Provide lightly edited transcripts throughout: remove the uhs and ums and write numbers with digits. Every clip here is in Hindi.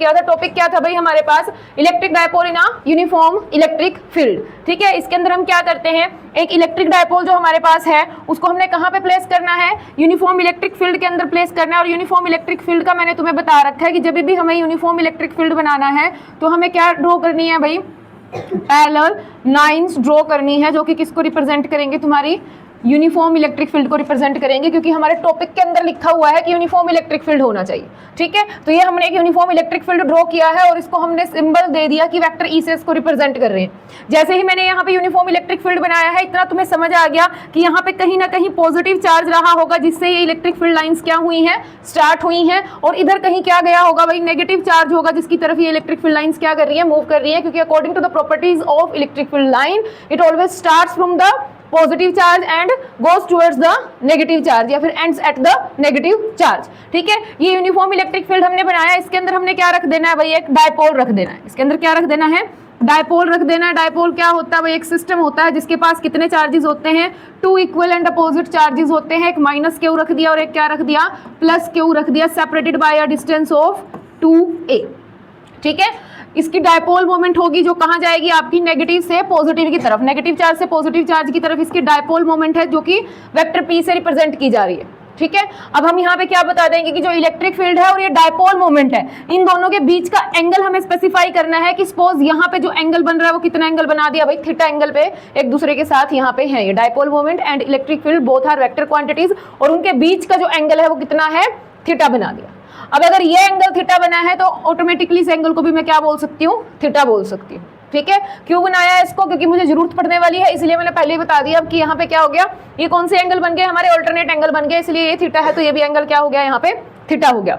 क्या था टॉपिक, क्या था भाई हमारे पास, electric dipole in a uniform electric field. ठीक है, इसके अंदर हम क्या करते हैं, एक इलेक्ट्रिक डायपोल जो हमारे पास है उसको हमने कहाँ पे प्लेस करना है, यूनिफॉर्म इलेक्ट्रिक फील्ड के अंदर प्लेस करना है। और यूनिफॉर्म इलेक्ट्रिक फील्ड का मैंने तुम्हें बता रखा है कि जब भी हमें यूनिफॉर्म इलेक्ट्रिक फील्ड बनाना है तो हमें क्या ड्रॉ करनी है भाई, पैरेलल लाइंस ड्रॉ करनी है, जो कि किसको रिप्रेजेंट करेंगे, तुम्हारी यूनिफॉर्म इलेक्ट्रिक फील्ड को रिप्रेजेंट करेंगे, क्योंकि हमारे टॉपिक के अंदर लिखा हुआ है कि यूनिफॉर्म इलेक्ट्रिक फील्ड होना चाहिए। ठीक है, तो ये हमने एक यूनिफॉर्म इलेक्ट्रिक फील्ड ड्रॉ किया है और इसको हमने सिंबल दे दिया कि वेक्टर ई से इसको रिप्रेजेंट कर रहे हैं। जैसे ही मैंने यहाँ पे यूनिफॉर्म इलेक्ट्रिक फील्ड बनाया है, इतना तुम्हें समझ आ गया कि यहाँ पे कहीं ना कहीं पॉजिटिव चार्ज रहा होगा, जिससे ये इलेक्ट्रिक फील्ड लाइंस क्या हुई हैं, स्टार्ट हुई हैं। और इधर कहीं क्या गया होगा भाई, नेगेटिव चार्ज होगा, जिसकी तरफ ये इलेक्ट्रिक फील्ड लाइंस क्या कर रही है, मूव कर रही है, क्योंकि according to the properties of electric field line it always starts from the positive charge and goes towards the negative charge, या फिर ends at the negative charge. ठीक है, ये यूनिफॉर्म इलेक्ट्रिक फील्ड हमने बनाया, इसके अंदर हमने क्या रख देना है भाई, एक डायपोल रख देना है। इसके अंदर क्या रख देना है, डायपोल रख देना है। डायपोल क्या होता है भाई, एक सिस्टम होता है जिसके पास कितने चार्जेस होते हैं, two equal and opposite charges होते हैं। एक माइनस क्यू रख दिया और एक क्या रख दिया, प्लस क्यू रख दिया, separated by a distance of 2a। ठीक है, इसकी डायपोल मोमेंट होगी जो कहां जाएगी, आपकी नेगेटिव से पॉजिटिव की तरफ, नेगेटिव चार्ज से पॉजिटिव चार्ज की तरफ इसकी डायपोल मोमेंट है, जो कि वेक्टर p से रिप्रेजेंट की जा रही है। ठीक है, अब हम यहाँ पे क्या बता देंगे कि जो इलेक्ट्रिक फील्ड है और ये डायपोल मोमेंट है, इन दोनों के बीच का एंगल हमें स्पेसिफाई करना है कि सपोज यहाँ पे जो एंगल बन रहा है वो कितना एंगल बना दिया भाई, थीटा एंगल पे एक दूसरे के साथ यहाँ पे है। ये dipole moment and electric field both are vector quantities, और उनके बीच का जो एंगल है वो कितना है, थीटा बना दिया। अब अगर ये एंगल थीटा बना है तो ऑटोमेटिकली इस एंगल को भी मैं क्या बोल सकती हूँ, थीटा बोल सकती हूँ। ठीक है, क्यों बनाया है इसको, क्योंकि मुझे जरूरत पड़ने वाली है, इसलिए मैंने पहले ही बता दिया। अब कि यहाँ पे क्या हो गया, ये कौन से एंगल बन गए, हमारे ऑल्टरनेट एंगल बन गए, इसलिए ये थीटा है तो ये भी एंगल क्या हो गया, यहाँ पे थीटा हो गया।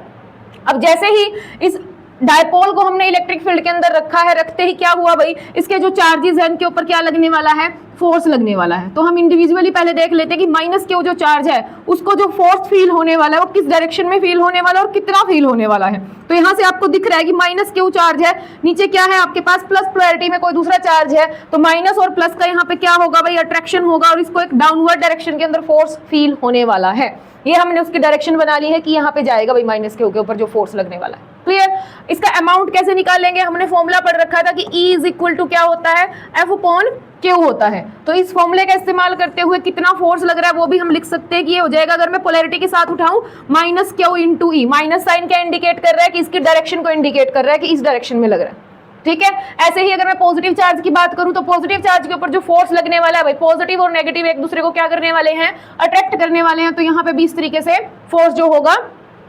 अब जैसे ही इस डायपोल को हमने इलेक्ट्रिक फील्ड के अंदर रखा है, रखते ही क्या हुआ भाई, इसके जो चार्जेस हैं इनके ऊपर क्या लगने वाला है, फोर्स लगने वाला है। तो हम इंडिविजुअली पहले देख लेते हैं कि माइनस क्यू जो चार्ज है उसको जो फोर्स फील होने वाला है वो किस डायरेक्शन में फील होने वाला है और कितना फील होने वाला है। तो यहाँ से आपको दिख रहा है कि माइनस क्यू चार्ज है, नीचे क्या है आपके पास, प्लस पोलैरिटी में कोई दूसरा चार्ज है, तो माइनस और प्लस का यहाँ पे क्या होगा भाई, अट्रैक्शन होगा, और इसको एक डाउनवर्ड डायरेक्शन के अंदर फोर्स फील होने वाला है। ये हमने उसकी डायरेक्शन बना ली है कि यहाँ पे जाएगा भाई माइनस क्यू के ऊपर जो फोर्स लगने वाला है। क्लियर, इसका अमाउंट कैसे निकालेंगे, हमने फॉर्मूला पढ़ रखा था कि E इज इक्वल टू क्या होता है, F अपॉन Q होता है। तो इस फॉर्मूले का इस्तेमाल करते हुए कितना फोर्स लग रहा है वो भी हम लिख सकते हैं कि ये हो जाएगा, अगर मैं पोलैरिटी के साथ उठाऊं, माइनस क्यू इंटू ई। माइनस साइन क्या इंडिकेट कर रहा है कि इसकी डायरेक्शन को इंडिकेट कर रहा है कि इस डायरेक्शन में लग रहा है। ठीक है, ऐसे ही अगर मैं पॉजिटिव चार्ज की बात करूं तो पॉजिटिव चार्ज के ऊपर जो फोर्स लगने वाला है भाई, पॉजिटिव और नेगेटिव एक दूसरे को क्या करने वाले हैं, अट्रैक्ट करने वाले हैं। तो यहाँ पे भी इस तरीके से फोर्स जो होगा,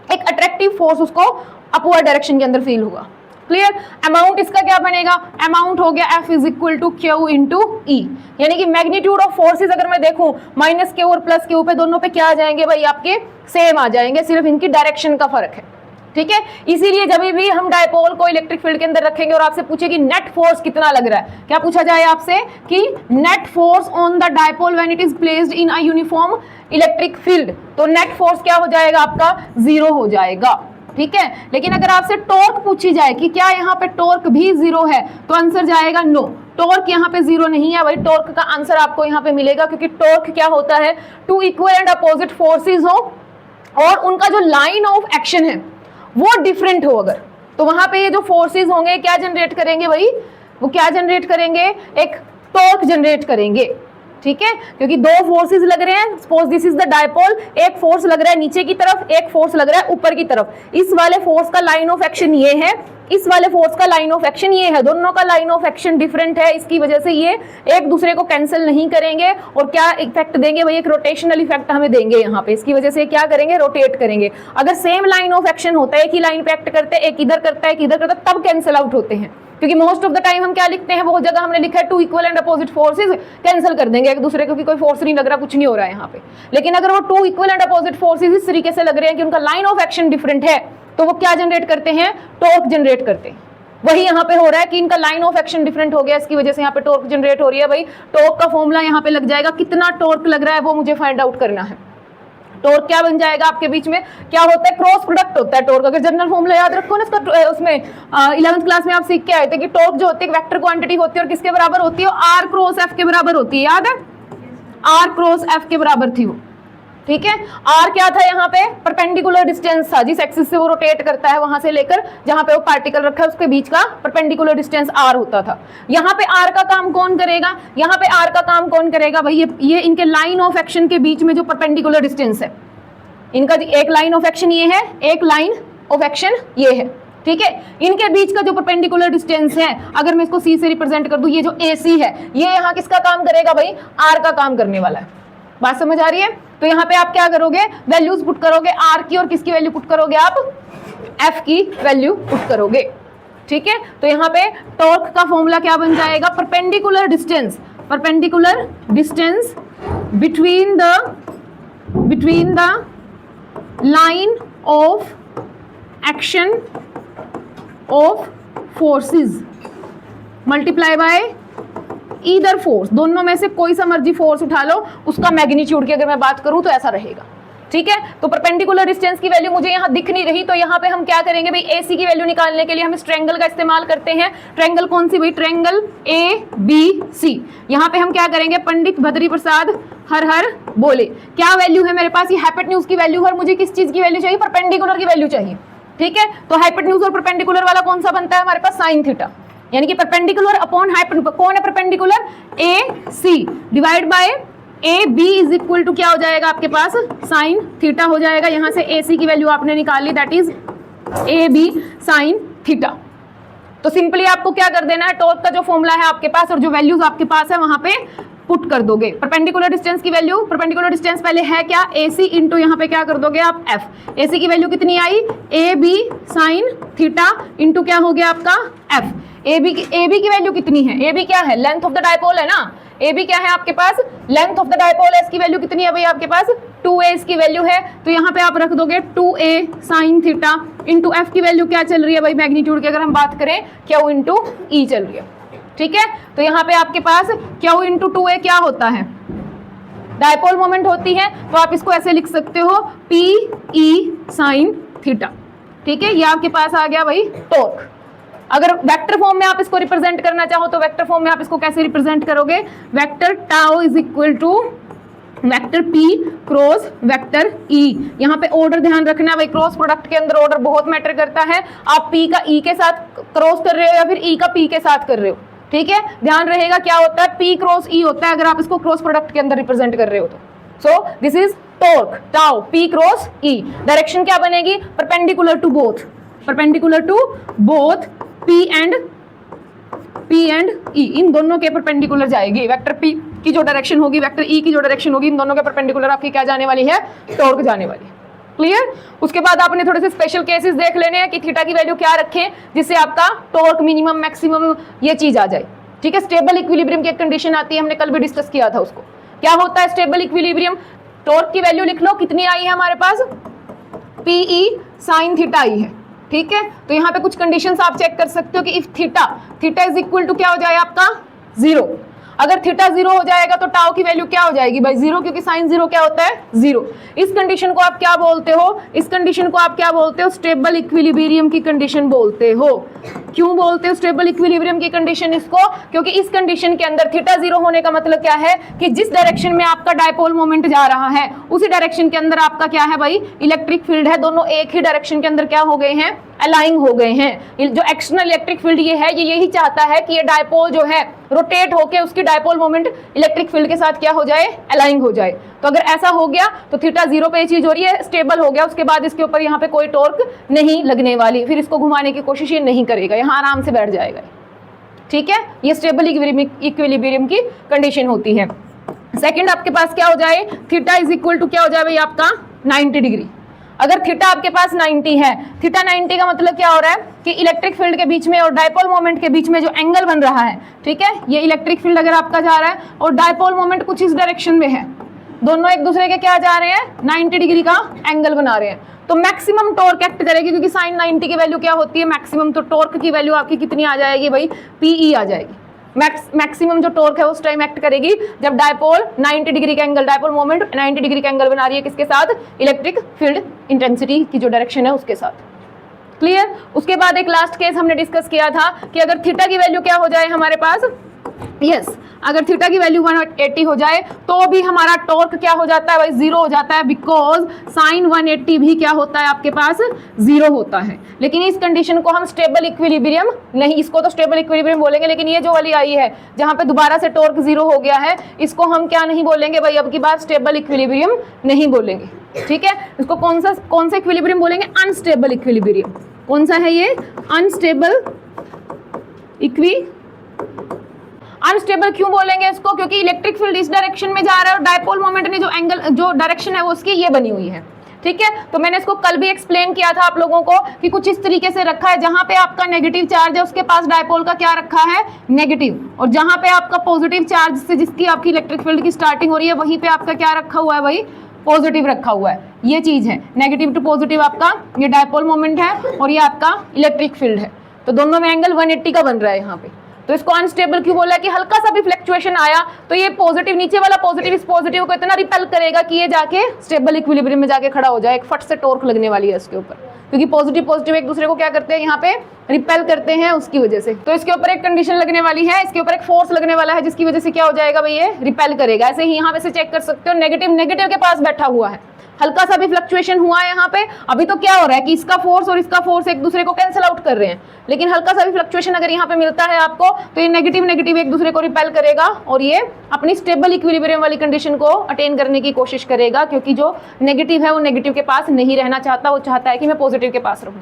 एक अट्रैक्टिव फोर्स उसको अपवर्ड डायरेक्शन के अंदर फील होगा। क्लियर, अमाउंट इसका क्या बनेगा, अमाउंट हो गया F is equal to Q into E, यानी कि मैग्नीट्यूड ऑफ फोर्सेज अगर मैं देखूं माइनस Q और प्लस Q पे दोनों पे क्या आ जाएंगे भाई, आपके सेम आ जाएंगे, सिर्फ इनकी डायरेक्शन का फर्क है। ठीक है, इसीलिए जब भी हम डायपोल को इलेक्ट्रिक फील्ड के अंदर रखेंगे और आपसे पूछे कि नेट फोर्स कितना लग रहा है, क्या पूछा जाए आपसे कि net force on the dipole when it is placed in a uniform electric field, तो नेट फोर्स क्या हो जाएगा आपका, 0 हो जाएगा। ठीक है, लेकिन अगर आपसे टॉर्क पूछी जाए कि क्या यहाँ पे टॉर्क भी 0 है, तो आंसर जाएगा नो, टॉर्क यहाँ पे 0 नहीं है भाई। टॉर्क का आंसर आपको यहाँ पे मिलेगा, क्योंकि टॉर्क क्या होता है, two equal and opposite forces हो और उनका जो लाइन ऑफ एक्शन है वो डिफरेंट हो अगर, तो वहां पे ये जो फोर्सेस होंगे क्या जनरेट करेंगे भाई, वो क्या जनरेट करेंगे, एक टॉर्क जनरेट करेंगे। ठीक है, क्योंकि दो फोर्सेस लग रहे हैं, suppose this is the dipole, एक फोर्स लग रहा है नीचे की तरफ, एक फोर्स लग रहा है ऊपर की तरफ। इस वाले फोर्स का लाइन ऑफ एक्शन ये है, इस वाले फोर्स का लाइन ऑफ एक्शन ये है, दोनों का लाइन ऑफ एक्शन डिफरेंट है, इसकी वजह से ये एक दूसरे को कैंसिल नहीं करेंगे और क्या इफेक्ट देंगे भाई, एक रोटेशनल इफेक्ट हमें देंगे यहाँ पे, इसकी वजह से क्या करेंगे, रोटेट करेंगे। अगर सेम लाइन ऑफ एक्शन होता है, एक ही लाइन पे एक्ट करते हैं, एक इधर करता है एक इधर करता है, तब कैंसिल आउट होते हैं, क्योंकि मोस्ट ऑफ द टाइम हम क्या लिखते हैं, बहुत जगह हमने लिखा है two equal and opposite forces, cancel कर देंगे एक दूसरे को, कोई फोर्स नहीं लग रहा, कुछ नहीं हो रहा है यहाँ पे। लेकिन अगर वो two equal and opposite forces इस तरीके से लग रहे हैं कि उनका लाइन ऑफ एक्शन डिफरेंट है, तो वो क्या जनरेट करते हैं, टॉर्क जनरेट करते हैं। वही यहाँ पे हो रहा है कि इनका लाइन ऑफ एक्शन डिफरेंट हो गया, इसकी वजह से यहाँ पे टॉर्क जनरेट हो रही है भाई। टॉर्क का फॉर्मूला यहाँ पे लग जाएगा, कितना टॉर्क लग रहा है वो मुझे फाइंड आउट करना है। टॉर्क क्या बन जाएगा आपके बीच में, क्या होता है, क्रॉस प्रोडक्ट होता है टॉर्क। अगर जनरल फॉर्मूला याद रखो ना इसका, उसमें 11th क्लास में आप सीख के आए थे कि टॉर्क जो होती है वेक्टर क्वांटिटी होती है और किसके बराबर होती है, आर क्रॉस एफ के बराबर होती है, याद है, आर क्रॉस एफ के बराबर थी वो। ठीक है। आर क्या था यहाँ पे, परपेंडिकुलर डिस्टेंस था, जिस एक्सिस से वो रोटेट करता है वहां से लेकर जहां पे वो पार्टिकल रखा है उसके बीच का परपेंडिकुलर डिस्टेंस आर होता था। यहाँ पे आर का काम कौन करेगा, यहाँ पे आर का काम कौन करेगा भाई, ये इनके लाइन ऑफ एक्शन के बीच में जो परपेंडिकुलर डिस्टेंस है, इनका एक लाइन ऑफ एक्शन ये है, एक लाइन ऑफ एक्शन ये है, ठीक है। इनके बीच का जो परपेंडिकुलर डिस्टेंस है, अगर मैं इसको सी से रिप्रेजेंट कर दूं, ये जो ए सी है, ये यहाँ किसका काम करेगा भाई, आर का काम करने वाला है। बात समझ आ रही है। तो यहाँ पे आप क्या करोगे, वैल्यूज पुट करोगे आर की, और किसकी वैल्यू पुट करोगे आप, एफ की वैल्यू पुट करोगे, ठीक है। तो यहाँ पे टॉर्क का फॉर्मूला क्या बन जाएगा, perpendicular distance between the line of action of forces multiply by either force, दोनों में से कोई सा मर्जी फोर्स उठा लो, उसका मैग्नीट्यूड की अगर मैं बात करूं तो ऐसा रहेगा, ठीक है। तो परपेंडिकुलर डिस्टेंस की वैल्यू मुझे यहाँ दिख नहीं रही, तो यहाँ पे हम क्या करेंगे भाई, AC की वैल्यू निकालने के लिए हम इस ट्रायंगल का इस्तेमाल करते हैं। ट्रायंगल कौन सी भाई, ट्रायंगल ABC। यहाँ पे हम क्या करेंगे, पंडित भद्री प्रसाद हर हर बोले, क्या वैल्यू है मेरे पास, ये हाइपोटेन्यूज की वैल्यू है, मुझे किस चीज की वैल्यू चाहिए, परपेंडिकुलर की वैल्यू चाहिए, ठीक है। तो हाइपोटेन्यूज और परपेंडिकुलर वाला कौन सा बनता है हमारे पास, साइन थीटा, यानी कि परपेंडिकुलर अपॉन हाइपोटेन्यूज, कौन है perpendicular, AC divide by AB is equal to क्या हो जाएगा आपके पास, साइन थीटा हो जाएगा। यहां से AC की वैल्यू आपने निकाली, that is AB sine theta. तो सिंपली आपको क्या कर देना है, टॉर्क का जो फॉर्मूला है आपके पास और जो वैल्यूज आपके पास है वहां पे पुट कर दोगे। परपेंडिकुलर डिस्टेंस की वैल्यू, परपेंडिकुलर डिस्टेंस पहले है क्या, AC इंटू यहाँ पे क्या कर दोगे आप F। AC की वैल्यू कितनी आई, AB साइन थीटा इंटू क्या हो गया आपका F। AB की वैल्यू कितनी है, AB क्या है, लेंथ ऑफ द डायपोल है ना, AB क्या है आपके पास, लेंथ ऑफ द डायपोल है, इसकी वैल्यू कितनी है भाई आपके पास 2a इसकी वैल्यू है। तो यहाँ पे आप रख दोगे 2a sine theta into F की वैल्यू क्या चल रही है भाई, मैग्नीट्यूड की अगर हम बात करें Q इंटू E चल रही है, ठीक है। तो यहाँ पे आपके पास Q इंटू 2a क्या होता है, डायपोल मोमेंट होती है, तो आप इसको ऐसे लिख सकते हो PE साइन थीटा, ठीक है। ये आपके पास आ गया भाई टॉर्क। अगर वेक्टर फॉर्म में आप इसको रिप्रेजेंट करना चाहो तो वेक्टर फॉर्म में आप इसको कैसे रिप्रेजेंट करोगे, vector tau is equal to vector P cross vector E। यहाँ पे ऑर्डर ध्यान रखना भाई, क्रॉस प्रोडक्ट के अंदर ऑर्डर बहुत मैटर करता है। आप P का E के साथ क्रॉस कर रहे हो या फिर E का P के साथ कर रहे हो, ठीक है। ध्यान रहेगा क्या होता है, P क्रॉस E होता है अगर आप इसको क्रॉस प्रोडक्ट के अंदर रिप्रेजेंट कर रहे हो तो। So this is torque tau P cross E। Direction क्या बनेगी, perpendicular to both, perpendicular to both P and E, इन दोनों के परपेंडिकुलर जाएगी। वेक्टर P की जो डायरेक्शन होगी, वेक्टर E की जो डायरेक्शन होगी, इन दोनों के परपेंडिकुलर आपकी क्या जाने वाली है, टॉर्क जाने वाली है। क्लियर। उसके बाद आपने थोड़े से स्पेशल केसेस देख लेने हैं कि थीटा की वैल्यू क्या रखें जिससे आपका टॉर्क मिनिमम मैक्सिमम ये चीज आ जाए, ठीक है। स्टेबल इक्विलिब्रियम की एक कंडीशन आती है, हमने कल भी डिस्कस किया था उसको, क्या होता है स्टेबल इक्विलिब्रियम। टॉर्क की वैल्यू लिख लो, कितनी आई है हमारे पास, PE साइन थीटा आई है, ठीक है। तो यहाँ पे कुछ कंडीशंस आप चेक कर सकते हो कि if theta is equal to क्या हो जाए आपका 0। अगर थीटा 0 हो जाएगा तो टाउ की वैल्यू क्या हो जाएगी भाई 0, क्योंकि साइन 0 क्या होता है 0। इस कंडीशन को आप क्या बोलते हो, इस कंडीशन को आप क्या बोलते हो, स्टेबल इक्विलिब्रियम की कंडीशन बोलते हो। क्यों बोलते हो स्टेबल इक्विलिब्रियम की कंडीशन इसको, क्योंकि इस कंडीशन के अंदर थीटा 0 होने का मतलब क्या है कि जिस डायरेक्शन में आपका डायपोल मोमेंट जा रहा है उसी डायरेक्शन के अंदर आपका क्या है भाई इलेक्ट्रिक फील्ड है, दोनों एक ही डायरेक्शन के अंदर क्या हो गए हैं, अलाइन हो गए हैं। जो एक्सटर्नल इलेक्ट्रिक फील्ड ये है, ये यही चाहता है कि ये डायपोल जो है रोटेट होके उसकी डायपोल मोमेंट इलेक्ट्रिक फील्ड के साथ क्या हो जाए, अलाइन हो जाए। तो अगर ऐसा हो गया तो थीटा 0 पे ये चीज हो रही है, स्टेबल हो गया, उसके बाद इसके ऊपर यहाँ पे कोई टॉर्क नहीं लगने वाली, फिर इसको घुमाने की कोशिश ये नहीं करेगा, यहाँ आराम से बैठ जाएगा, ठीक है। ये स्टेबल इक्विलिब्रियम की कंडीशन होती है। सेकंड आपके पास क्या हो जाए, थीटा इज इक्वल टू क्या हो जाए भाई आपका 90 डिग्री। अगर थीटा आपके पास 90 है, थीटा 90 का मतलब क्या हो रहा है कि इलेक्ट्रिक फील्ड के बीच में और डायपोल मोमेंट के बीच में जो एंगल बन रहा है, ठीक है, ये इलेक्ट्रिक फील्ड अगर आपका जा रहा है और डायपोल मोमेंट कुछ इस डायरेक्शन में है, दोनों एक दूसरे के क्या जा रहे हैं 90 डिग्री का एंगल बना रहे हैं, तो मैक्सिमम टॉर्क एक्ट करेगी, क्योंकि साइन 90 की वैल्यू क्या होती है मैक्सिमम, तो टॉर्क की वैल्यू आपकी कितनी आ जाएगी भाई PE आ जाएगी। मैक्सिमम जो टॉर्क है उस टाइम एक्ट करेगी जब डायपोल 90 डिग्री का एंगल, डायपोल मोमेंट 90 डिग्री का एंगल बना रही है, किसके साथ, इलेक्ट्रिक फील्ड इंटेंसिटी की जो डायरेक्शन है उसके साथ। क्लियर। उसके बाद एक लास्ट केस हमने डिस्कस किया था कि अगर थीटा की वैल्यू क्या हो जाए हमारे पास यस अगर थीटा की वैल्यू 180 हो जाए तो भी हमारा टॉर्क क्या हो जाता है भाई, जीरो हो जाता है, बिकॉज साइन 180 भी क्या होता है आपके पास, जीरो होता है। लेकिन इस कंडीशन को हम स्टेबल इक्विलिब्रियम नहीं, इसको तो स्टेबल इक्विलिब्रियम बोलेंगे, लेकिन ये जो वाली आई है जहां पे दोबारा से टॉर्क जीरो हो गया है, इसको हम क्या नहीं बोलेंगे भाई, अब की बार स्टेबल इक्विलिब्रियम नहीं बोलेंगे, ठीक है। इसको कौन सा इक्विलिब्रियम बोलेंगे, अनस्टेबल इक्विलिब्रियम। कौन सा है ये, अनस्टेबल अनस्टेबल क्यों बोलेंगे इसको, क्योंकि इलेक्ट्रिक फील्ड इस डायरेक्शन में जा रहा है और डायपोल मोमेंट ने जो डायरेक्शन है वो उसकी ये बनी हुई है, ठीक है। तो मैंने इसको कल भी एक्सप्लेन किया था आप लोगों को कि कुछ इस तरीके से रखा है, जहां पे आपका नेगेटिव चार्ज है उसके पास डायपोल का क्या रखा है, नेगेटिव, और जहां पे आपका पॉजिटिव चार्ज से जिसकी आपकी इलेक्ट्रिक फील्ड की स्टार्टिंग हो रही है वहीं पे आपका क्या रखा हुआ है भाई, पॉजिटिव रखा हुआ है। ये चीज है, नेगेटिव टू पॉजिटिव आपका ये डायपोल मोमेंट है और ये आपका इलेक्ट्रिक फील्ड है, तो दोनों में एंगल 180 का बन रहा है यहाँ पे। तो इसको अनस्टेबल क्यों बोला कि हल्का सा भी फ्लक्चुएशन आया तो ये पॉजिटिव, नीचे वाला पॉजिटिव इस पॉजिटिव को इतना रिपेल करेगा कि ये जाके स्टेबल इक्विलिब्रियम में जाके खड़ा हो जाए, एक फट से टॉर्क लगने वाली है इसके ऊपर, क्योंकि पॉजिटिव एक दूसरे को क्या करते हैं यहाँ पे, रिपेल करते हैं उसकी वजह से। तो इसके ऊपर एक कंडीशन लगने वाली है, इसके ऊपर एक फोर्स लगने वाला है जिसकी वजह से क्या हो जाएगा भाई, ये रिपेल करेगा। ऐसे ही यहाँ पे से चेक कर सकते हो, नेगेटिव के पास बैठा हुआ है, हल्का सा भी फ्लक्चुएशन हुआ है यहाँ पे, अभी तो क्या हो रहा है कि इसका फोर्स और इसका फोर्स एक दूसरे को कैंसिल आउट कर रहे हैं, लेकिन हल्का सा भी फ्लक्चुएशन अगर यहाँ पे मिलता है आपको तो ये नेगेटिव एक दूसरे को रिपेल करेगा और ये अपनी स्टेबल इक्विलिब्रियम वाली कंडीशन को अटेन करने की कोशिश करेगा, क्योंकि जो नेगेटिव है वो नेगेटिव के पास नहीं रहना चाहता, वो चाहता है कि मैं पॉजिटिव के पास रहूं,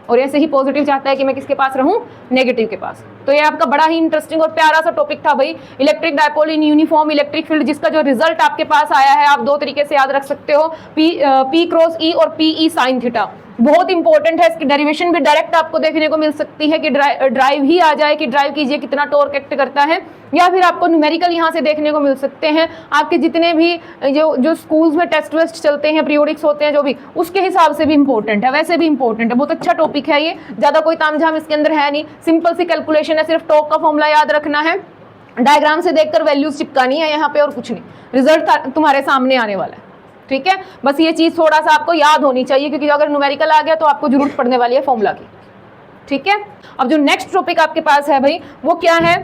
और ऐसे ही पॉजिटिव चाहता है कि मैं किसके पास रहूं, नेगेटिव के पास। तो ये आपका बड़ा ही इंटरेस्टिंग और प्यारा सा टॉपिक था भाई, electric dipole in uniform electric field, जिसका जो रिजल्ट आपके पास आया है आप दो तरीके से याद रख सकते हो, पी क्रॉस ई और पी ई साइन थीटा। बहुत इंपॉर्टेंट है, इसकी डेरिवेशन भी डायरेक्ट आपको देखने को मिल सकती है कि ड्राइव ही आ जाए कि ड्राइव कीजिए कितना टॉर्क एक्ट करता है, या फिर आपको न्यूमेरिकल यहाँ से देखने को मिल सकते हैं। आपके जितने भी जो स्कूल्स में टेस्ट वेस्ट चलते हैं, पीरियोडिक्स होते हैं जो भी, उसके हिसाब से भी इंपॉर्टेंट है, वैसे भी इंपॉर्टेंट है। बहुत अच्छा टॉपिक है ये, ज्यादा कोई तामझाम इसके अंदर है नहीं, सिंपल सी कैलकुलेशन है, सिर्फ टॉर्क का फॉर्मूला याद रखना है, डायग्राम से देखकर वैल्यूज चिपकानी है यहाँ पे और कुछ नहीं, रिजल्ट तुम्हारे सामने आने वाला है, ठीक है। बस ये चीज थोड़ा सा आपको याद होनी चाहिए, क्योंकि अगर न्यूमेरिकल आ गया तो आपको जरूरत पड़ने वाली है फॉर्मूला की, ठीक है। अब जो नेक्स्ट टॉपिक आपके पास है भाई वो क्या है,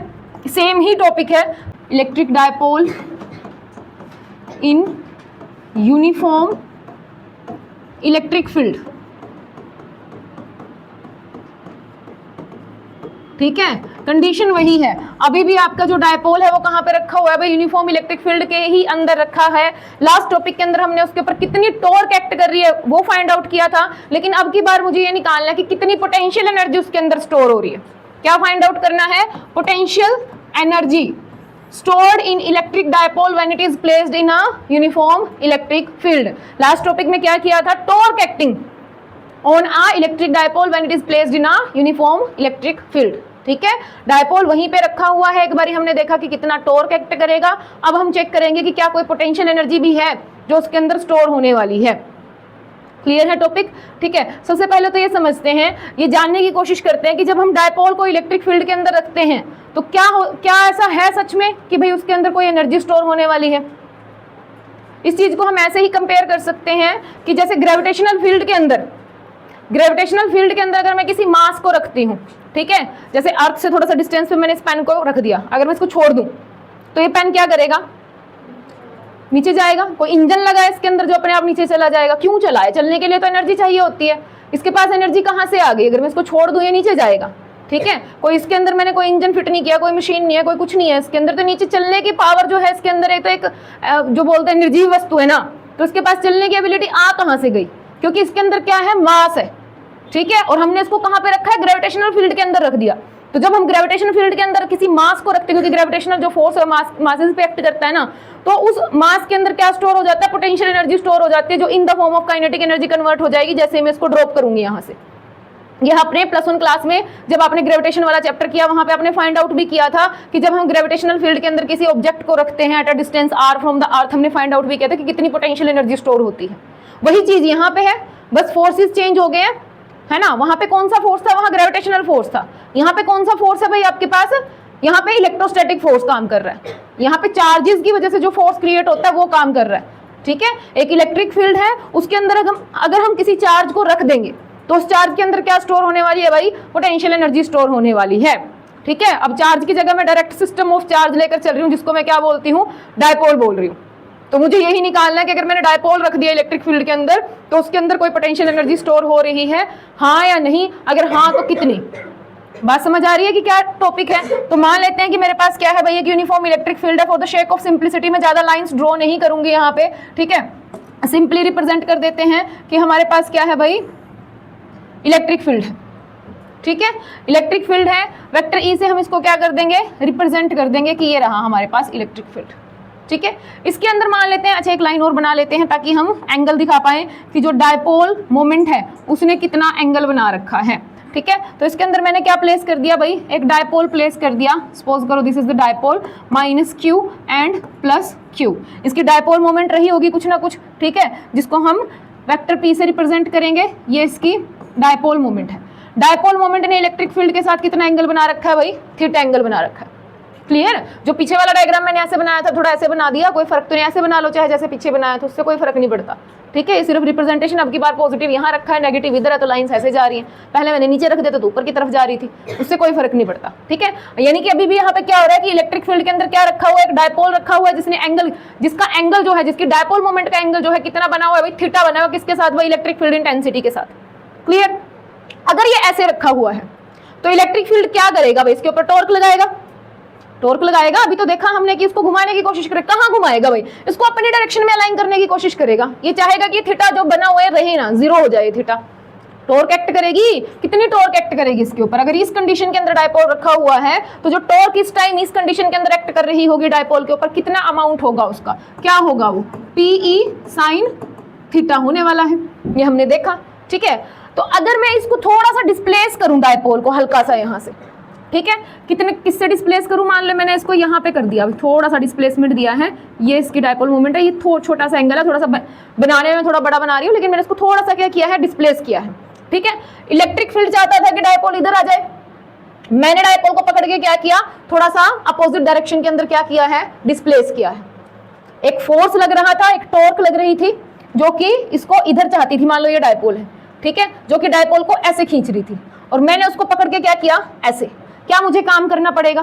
सेम ही टॉपिक है, electric dipole in uniform electric field, ठीक है। कंडीशन वही है, अभी भी आपका जो डायपोल है वो कहां पे रखा हुआ है भाई, यूनिफॉर्म इलेक्ट्रिक फील्ड के ही अंदर रखा है। लास्ट टॉपिक के अंदर हमने उसके ऊपर कितनी टॉर्क एक्ट कर रही है वो फाइंड आउट किया था, लेकिन अब की बार मुझे ये निकालना है कि कितनी पोटेंशियल एनर्जी उसके अंदर स्टोर हो रही है। क्या फाइंड आउट करना है, potential energy stored in electric dipole when it is placed in a uniform electric field। Last topic में क्या किया था, torque acting on a electric dipole when it is placed in a uniform electric field, ठीक है। डायपोल वहीं पे रखा हुआ है, एक बारी हमने देखा कि कितना टॉर्क एक्ट करेगा, अब हम चेक करेंगे कि क्या कोई पोटेंशियल एनर्जी भी है जो उसके अंदर स्टोर होने वाली है। क्लियर है टॉपिक, ठीक है। सबसे पहले तो ये समझते हैं, ये जानने की कोशिश करते हैं कि जब हम डायपोल को इलेक्ट्रिक फील्ड के अंदर रखते हैं तो क्या ऐसा है सच में कि भाई उसके अंदर कोई एनर्जी स्टोर होने वाली है। इस चीज को हम ऐसे ही कंपेयर कर सकते हैं कि जैसे ग्रेविटेशनल फील्ड के अंदर अगर मैं किसी मास को रखती हूँ, ठीक है, जैसे अर्थ से थोड़ा सा डिस्टेंस पे मैंने इस पेन को रख दिया, अगर मैं इसको छोड़ दूं तो ये पेन क्या करेगा, नीचे जाएगा। कोई इंजन लगा है इसके अंदर जो अपने आप नीचे चला जाएगा, क्यों चला है, चलने के लिए तो एनर्जी चाहिए होती है, इसके पास एनर्जी कहाँ से आ गई, अगर मैं इसको छोड़ दूं ये नीचे जाएगा, ठीक है। कोई इसके अंदर मैंने कोई इंजन फिट नहीं किया, कोई मशीन नहीं है, कोई कुछ नहीं है इसके अंदर, तो नीचे चलने की पावर जो है इसके अंदर है, तो एक जो बोलते हैं निर्जीव वस्तु है ना, तो इसके पास चलने की एबिलिटी आ कहाँ से गई, क्योंकि इसके अंदर क्या है, मास है, ठीक है, और हमने इसको कहाँ पे रखा है, ग्रेविटेशनल फील्ड के अंदर रख दिया। तो जब हम ग्रेविटेशनल फील्ड के अंदर किसी मास को रखते हैं, क्योंकि ग्रेविटेशनल जो फोर्स है मासेस पे एक्ट करता है ना, तो उस मास के अंदर क्या स्टोर हो जाता है, पोटेंशियल एनर्जी स्टोर हो जाती है, जो in the form of kinetic energy convert हो जाएगी। जैसे मैं इसको ड्रॉप करूंगी यहाँ से, यह अपने +1 क्लास में जब आपने ग्रेविटेशन वाला चैप्टर किया वहां पे आपने फाइंड आउट भी किया था कि जब हम ग्रेविटेशनल फील्ड के अंदर किसी ऑब्जेक्ट को रखते हैं at a distance r from the earth, हमने फाइंड आउट भी किया था कि कितनी पोटेंशियल एनर्जी स्टोर होती है। वही चीज यहाँ पे है, बस फोर्सेस चेंज हो गए हैं, है ना। वहां पे कौन सा फोर्स था, वहां ग्रेविटेशनल फोर्स था, यहाँ पे कौन सा फोर्स है भाई आपके पास, यहाँ पे इलेक्ट्रोस्टैटिक फोर्स काम कर रहा है, यहाँ पे चार्जेस की वजह से जो फोर्स क्रिएट होता है वो काम कर रहा है, ठीक है। एक इलेक्ट्रिक फील्ड है, उसके अंदर अगर हम किसी चार्ज को रख देंगे तो उस चार्ज के अंदर क्या स्टोर होने वाली है भाई, पोटेंशियल एनर्जी स्टोर होने वाली है। ठीक है। अब चार्ज की जगह मैं डायरेक्ट सिस्टम ऑफ चार्ज लेकर चल रही हूँ, जिसको मैं क्या बोलती हूँ, डायपोल बोल रही हूँ। तो मुझे यही निकालना है कि अगर मैंने डायपोल रख दिया इलेक्ट्रिक फील्ड के अंदर तो उसके अंदर कोई पोटेंशियल एनर्जी स्टोर हो रही है, हाँ या नहीं, अगर हाँ तो कितनी। बात समझ आ रही है कि क्या टॉपिक है। तो मान लेते हैं कि मेरे पास क्या है भाई, एक यूनिफॉर्म इलेक्ट्रिक फील्ड है। For the shake of simplicity मैं ज्यादा लाइंस ड्रॉ नहीं करूंगी यहाँ पे, ठीक है। सिंपली रिप्रेजेंट कर देते हैं कि हमारे पास क्या है भाई, इलेक्ट्रिक फील्ड है, ठीक है। इलेक्ट्रिक फील्ड है, वेक्टर ई से हम इसको क्या कर देंगे, रिप्रेजेंट कर देंगे कि ये रहा हमारे पास इलेक्ट्रिक फील्ड, ठीक है। इसके अंदर मान लेते हैं, अच्छा एक लाइन और बना लेते हैं ताकि हम एंगल दिखा पाए कि जो डायपोल मोमेंट है उसने कितना एंगल बना रखा है, ठीक है। तो इसके अंदर मैंने क्या प्लेस कर दिया भाई, एक डायपोल प्लेस कर दिया। सपोज करो this is the dipole, minus Q and plus Q. इसकी डायपोल मोमेंट रही होगी कुछ ना कुछ, ठीक है, जिसको हम वेक्टर पी से रिप्रेजेंट करेंगे। ये इसकी डायपोल मोमेंट है। डायपोल मोमेंट ने इलेक्ट्रिक फील्ड के साथ कितना एंगल बना रखा है भाई, थीटा एंगल बना रखा है। क्लियर। जो पीछे वाला डायग्राम मैंने ऐसे बनाया था, थोड़ा ऐसे बना दिया, कोई फर्क तो नहीं, ऐसे बना लो चाहे जैसे पीछे बनाया था, उससे कोई फर्क नहीं पड़ता, ठीक है। ये सिर्फ रिप्रेजेंटेशन। अब की बार पॉजिटिव यहाँ रखा है, नेगेटिव इधर है, तो लाइंस ऐसे जा रही है। पहले मैंने नीचे रख दिया तो ऊपर की तरफ जा रही थी, उससे कोई फर्क नहीं पड़ता, ठीक है। यानी कि अभी भी यहाँ पे क्या हो रहा है कि इलेक्ट्रिक फील्ड के अंदर क्या रखा हुआ है, एक डायपोल रखा हुआ है जिसने एंगल, जिसका एंगल जो है, जिसकी डायपोल मोमेंट का एंगल जो है कितना बना हुआ है भाई, थीटा बना हुआ है। किसके साथ भाई, इलेक्ट्रिक फील्ड इंटेंसिटी के साथ। क्लियर। अगर ये ऐसे रखा हुआ है तो इलेक्ट्रिक फील्ड क्या करेगा भाई, इसके ऊपर टॉर्क लगाएगा, टॉर्क लगाएगा। अभी तो देखा हमने कि इसको घुमाने की कोशिश करे, कहाँ घुमाएगा भाई, इसको अपनी डायरेक्शन में अलाइन करने की कोशिश करेगा। ये चाहेगा कि थीटा जो बना हुआ है रहे ना, जीरो हो जाए थीटा। टॉर्क एक्ट करेगी, कितनी टॉर्क एक्ट करेगी इसके ऊपर। अगर इस कंडीशन के अंदर डायपोल रखा हुआ है तो जो टॉर्क इस टाइम इस कंडीशन के अंदर एक्ट कर रही होगी डायपोल के ऊपर, कितना अमाउंट होगा उसका, क्या होगा वो, पीई साइन थीटा होने वाला है। ये हमने देखा, ठीक है। तो अगर मैं इसको थोड़ा सा डिस्प्लेस करूं डायपोल को, हल्का सा यहाँ से, ठीक है, कितने किससे डिस्प्लेस करूं, मान लो मैंने इसको यहाँ पे कर दिया, थोड़ा सा डिस्प्लेसमेंट दिया है। ये इसकी डायपोल मोमेंट है, ये छोटा सा एंगल है, थोड़ा सा बनाने में थोड़ा बड़ा बना रही हूँ, लेकिन मैंने इसको थोड़ा सा क्या किया है, डिस्प्लेस किया है, ठीक है। इलेक्ट्रिक फील्ड चाहता था कि डायपोल इधर आ जाए, मैंने डायपोल को पकड़ के क्या किया, थोड़ा सा अपोजिट डायरेक्शन के अंदर क्या किया है, डिस्प्लेस किया है। एक फोर्स लग रहा था, एक टॉर्क लग रही थी जो कि इसको इधर चाहती थी। मान लो ये डायपोल है, ठीक है, जो कि डायपोल को ऐसे खींच रही थी, और मैंने उसको पकड़ के क्या किया, ऐसे। क्या मुझे काम करना पड़ेगा,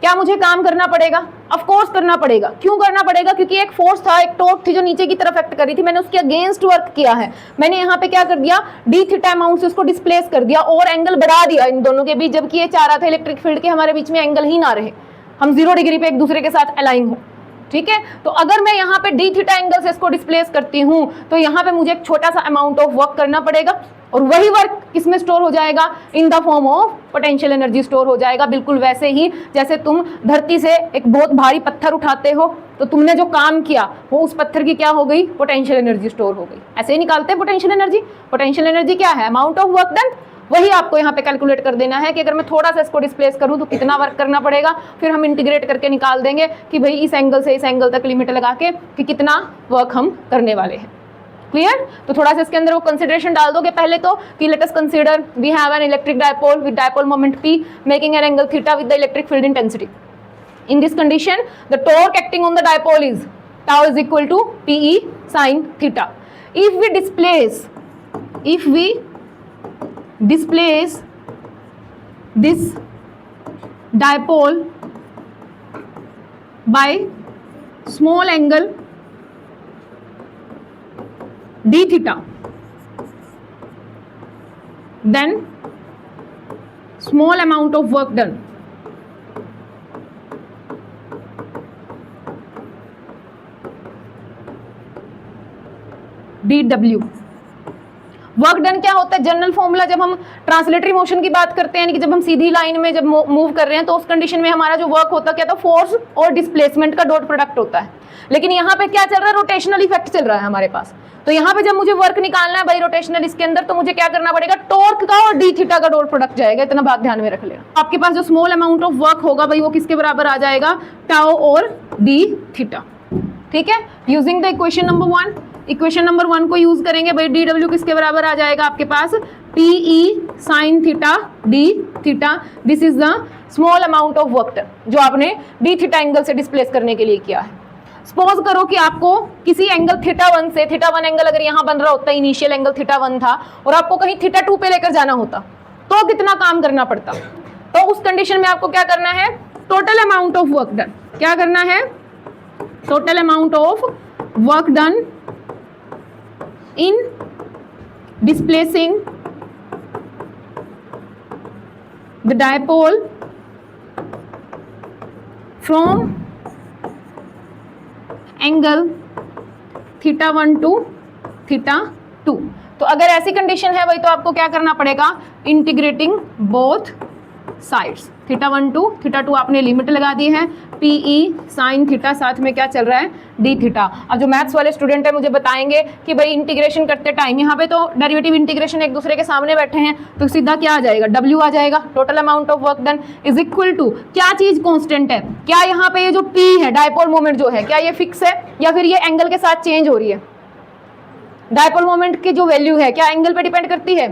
क्या मुझे काम करना पड़ेगा, ऑफ कोर्स करना पड़ेगा। क्यों करना पड़ेगा, क्योंकि एक फोर्स था, एक टॉर्क थी जो नीचे की तरफ एक्ट कर रही थी, मैंने उसके अगेंस्ट वर्क किया है। मैंने यहाँ पे क्या कर दिया, डी थीटा अमाउंट से उसको डिस्प्लेस कर दिया और एंगल बढ़ा दिया इन दोनों के बीच, जबकि ये चाह रहा था इलेक्ट्रिक फील्ड के हमारे बीच में एंगल ही ना रहे, हम 0 डिग्री पे एक दूसरे के साथ अलाइन हो, ठीक है। तो अगर मैं यहाँ पे डी थीटा एंगल से इसको डिस्प्लेस करती हूँ तो यहाँ पे मुझे एक छोटा सा अमाउंट ऑफ वर्क करना पड़ेगा, और वही वर्क किसमें स्टोर हो जाएगा, in the form of potential energy store हो जाएगा। बिल्कुल वैसे ही जैसे तुम धरती से एक बहुत भारी पत्थर उठाते हो तो तुमने जो काम किया वो उस पत्थर की क्या हो गई, पोटेंशियल एनर्जी स्टोर हो गई। ऐसे ही निकालते हैं पोटेंशियल एनर्जी। पोटेंशियल एनर्जी क्या है, अमाउंट ऑफ वर्क डन। वही आपको यहाँ पे कैलकुलेट कर देना है कि अगर मैं थोड़ा सा इसको डिस्प्लेस करूँ तो कितना वर्क करना पड़ेगा, फिर हम इंटीग्रेट करके निकाल देंगे कि भाई इस एंगल से इस एंगल तक लिमिट लगा के कि कितना वर्क हम करने वाले हैं। क्लियर। तो थोड़ा सा इसके अंदर वो कंसिडरेशन डाल दोगे पहले तो, कि let us consider we have an electric dipole with dipole moment p making an angle theta with the electric field intensity. In this condition the torque acting on the dipole is tau is equal to pe sin theta. If we displace this dipole by small angle d theta, then small amount of work done. dw work done क्या होता है, जनरल फॉर्मूला जब हम ट्रांसलेटरी मोशन की बात करते हैं, यानी कि जब हम सीधी लाइन में जब मूव कर रहे हैं तो उस कंडीशन में हमारा जो वर्क होता है क्या, तो फोर्स और डिस्प्लेसमेंट का डॉट प्रोडक्ट होता है। लेकिन यहाँ पे क्या चल रहा है, रोटेशनल इफेक्ट चल रहा है हमारे पास। तो यहाँ पे जब मुझे वर्क निकालना है बाई रोटेशनल इसके अंदर, तो मुझे क्या करना पड़ेगा, टॉर्क का और डी थीटा का डॉट प्रोडक्ट जाएगा। इतना बात ध्यान में रख लेना। आपके पास जो स्मॉल अमाउंट ऑफ वर्क होगा भाई वो किसके बराबर आ जाएगा, टाउ और डी थीटा। ठीक है, using the equation number 1, equation number 1 को यूज करेंगे भाई, डी डब्ल्यू किसके बराबर आ जाएगा आपके पास, p E sine theta d theta. This is the small amount of work जो आपने डी थीटा एंगल से डिस्प्लेस करने के लिए किया है। सपोज करो कि आपको किसी एंगल थीटा 1 से, थीटा 1 एंगल अगर यहाँ बन रहा होता, इनिशियल एंगल थीटा 1 था, और आपको कहीं थीटा 2 पे लेकर जाना होता तो कितना काम करना पड़ता, तो उस कंडीशन में आपको क्या करना है, total amount of work done, क्या करना है, total amount of work done in displacing the dipole from angle θ1 to θ2। तो अगर ऐसी कंडीशन है वही तो आपको क्या करना पड़ेगा, इंटीग्रेटिंग बोथ साइड्स, θ1 टू θ2 आपने लिमिट लगा दी है, PE साइन थीटा साथ में क्या चल रहा है, डी थीटा। अब जो मैथ्स वाले स्टूडेंट है मुझे बताएंगे कि भाई इंटीग्रेशन करते टाइम यहाँ पे तो डेरिवेटिव इंटीग्रेशन एक दूसरे के सामने बैठे हैं, तो सीधा क्या आ जाएगा, W आ जाएगा, total amount of work done is equal to क्या चीज कांस्टेंट है, क्या यहाँ पे ये जो P है डायपोल मोमेंट जो है, क्या ये फिक्स है या फिर ये एंगल के साथ चेंज हो रही है। डायपोल मोमेंट की जो वैल्यू है क्या एंगल पे डिपेंड करती है,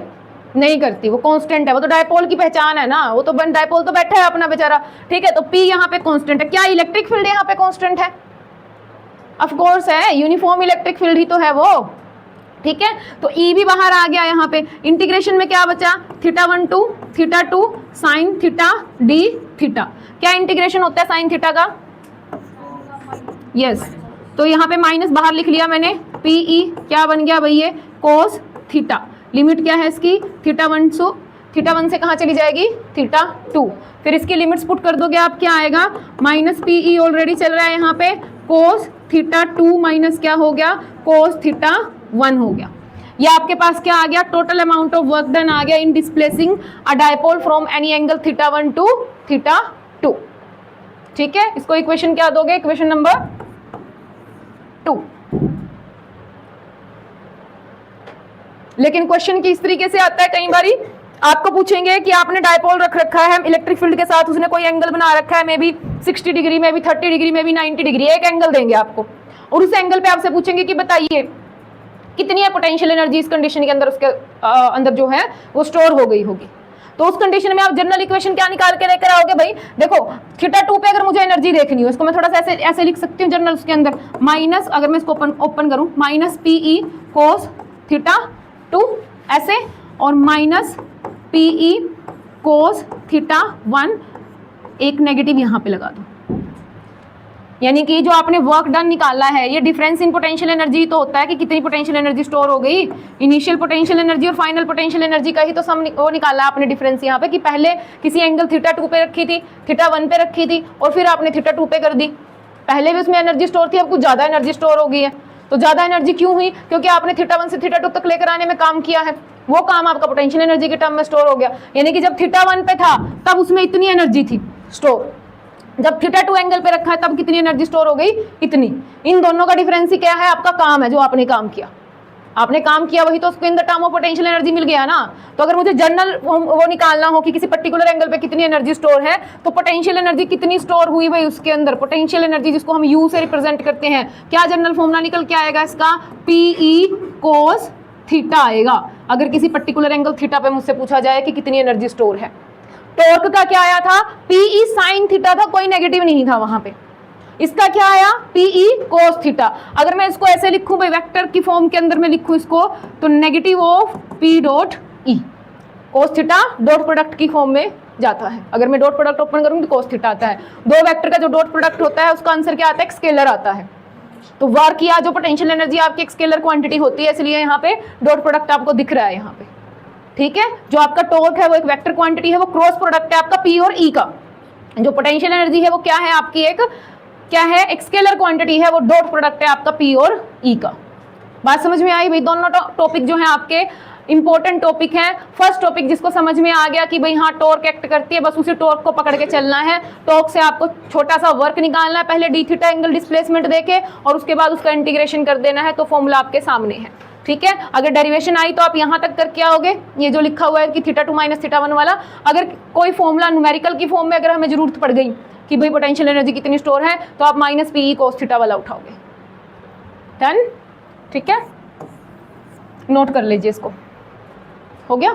नहीं करती, वो कांस्टेंट है, वो तो डायपोल की पहचान है ना, वो तो डायपोल तो बैठा है अपना बेचारा, ठीक है। तो P यहाँ पे कांस्टेंट है, क्या इलेक्ट्रिक फील्ड यहाँ पे कांस्टेंट है, ऑफ कोर्स है, यूनिफॉर्म इलेक्ट्रिक फील्ड ही तो है वो, ठीक है। तो E भी बाहर आ गया यहाँ पे, इंटीग्रेशन में क्या बचा, θ1 to θ2 sine theta d theta, क्या इंटीग्रेशन होता है साइन थीटा का, यस, तो यहाँ पे माइनस बाहर लिख लिया मैंने, PE क्या बन गया भाई ये कोस थीटा, लिमिट क्या है इसकी θ1 से कहाँ चली जाएगी, θ2, फिर इसकी लिमिट्स पुट कर दोगे आप, क्या आएगा, माइनस PE ऑलरेडी चल रहा है यहाँ पे, कोस θ2 माइनस क्या हो गया, कोस θ1 हो गया। ये आपके पास क्या आ गया, total amount of work done आ गया in displacing a dipole from any angle θ1 to θ2, ठीक है। इसको इक्वेशन क्या दोगे, इक्वेशन नंबर 2। लेकिन क्वेश्चन किस तरीके से आता है, कई बारी आपको पूछेंगे कि आपने डायपोल रख रखा है इलेक्ट्रिक फील्ड के साथ, उसने कोई एंगल बना रखा है, may be 60 degree, may be 30 degree, may be 90 degree, एक एंगल देंगे आपको और उस एंगल पे आपसे पूछेंगे कि बताइए कितनी है पोटेंशियल एनर्जी इस कंडीशन के अंदर, उसके अंदर जो है वो स्टोर हो गई होगी। तो उस कंडीशन में आप जनरल इक्वेशन क्या निकाल के लेकर आओगे भाई, देखो θ2 पे अगर मुझे एनर्जी देखनी हो, इसको मैं थोड़ा सा ऐसे लिख सकती हूँ जनरल, उसके अंदर माइनस, अगर मैं इसको ओपन करूँ, माइनस PE कोस θ2 ऐसे, और माइनस PE कोस θ1, एक नेगेटिव यहाँ पे लगा दो, यानी कि जो आपने वर्क डन निकाला है ये डिफरेंस इन पोटेंशियल एनर्जी तो होता है कि कितनी पोटेंशियल एनर्जी स्टोर हो गई, इनिशियल पोटेंशियल एनर्जी और फाइनल पोटेंशियल एनर्जी का ही तो सम वो निकाला आपने डिफरेंस यहाँ पे, कि पहले किसी एंगल θ2 पे रखी थी, θ1 पे रखी थी और फिर आपने θ2 पे कर दी, पहले भी उसमें एनर्जी स्टोर थी, अब कुछ ज़्यादा एनर्जी स्टोर हो गई है। तो ज़्यादा एनर्जी क्यों हुई, क्योंकि आपने θ1 से θ2 तक लेकर आने में काम किया है, वो काम आपका पोटेंशियल एनर्जी के टर्म में स्टोर हो गया, यानी कि जब θ1 पे था तब उसमें इतनी एनर्जी थी स्टोर, जब θ2 एंगल पे रखा है तब कितनी एनर्जी स्टोर हो गई, इतनी। इन दोनों का डिफरेंस ही क्या है, आपका काम है, जो आपने काम किया, आपने काम किया वही तो उसको in the term of potential energy मिल गया ना। तो अगर मुझे जनरल वो निकालना हो कि किसी पर्टिकुलर एंगल पे कितनी एनर्जी स्टोर है, तो पोटेंशियल एनर्जी कितनी स्टोर हुई भाई उसके अंदर, पोटेंशियल एनर्जी जिसको हम U से रिप्रेजेंट करते हैं, क्या जनरल फॉर्मूला निकल के आएगा इसका, PE कोस थीटा आएगा, अगर किसी पर्टिकुलर एंगल थीटा पे मुझसे पूछा जाए कि कितनी एनर्जी स्टोर है। टॉर्क का क्या आया था, PE साइन थीटा था, कोई नेगेटिव नहीं था वहां पे, इसका क्या आया, PE कोस थीटा। अगर मैं इसको ऐसे लिखूं भाई वेक्टर की फॉर्म के अंदर में लिखूं इसको, तो negative of P dot E, cos theta dot product की फॉर्म में जाता है, अगर मैं डॉट प्रोडक्ट ओपन करूंगी तो कोस थीटा आता है, दो वेक्टर का जो डॉट प्रोडक्ट होता है उसका आंसर क्या आता है, स्केलर आता है। तो वर्क या जो पोटेंशियल एनर्जी आपकी एक स्केलर क्वांटिटी होती है, इसलिए यहाँ पे डॉट प्रोडक्ट आपको दिख रहा है यहाँ पे, ठीक है। जो आपका टॉर्क है वो एक वेक्टर क्वांटिटी है, वो क्रॉस प्रोडक्ट है आपका P और E का। जो पोटेंशियल एनर्जी है वो क्या है आपकी, एक क्या है, एक स्केलर क्वांटिटी है, वो डॉट प्रोडक्ट है आपका P और E का। बात समझ में आई भाई, दोनों टॉपिक जो है आपके इंपॉर्टेंट टॉपिक है। फर्स्ट टॉपिक जिसको समझ में आ गया कि भाई हाँ टॉर्क एक्ट करती है, बस उसी टॉर्क को पकड़ के चलना है। टॉर्क से आपको छोटा सा वर्क निकालना है, पहले डी थीटा एंगल डिस्प्लेसमेंट देके, और उसके बाद उसका इंटीग्रेशन कर देना है, तो फॉर्मूला आपके सामने है, ठीक है। अगर डेरिवेशन आई तो आप यहाँ तक करके आओगे, ये जो लिखा हुआ है कि θ2 माइनस θ1 वाला। अगर कोई फॉर्मूला न्यूमेरिकल की फॉर्म में अगर हमें जरूरत पड़ गई कि भाई पोटेंशियल एनर्जी कितनी स्टोर है, तो आप माइनस PE cos थीटा वाला उठाओगे, डन, ठीक है, नोट कर लीजिए इसको, हो गया।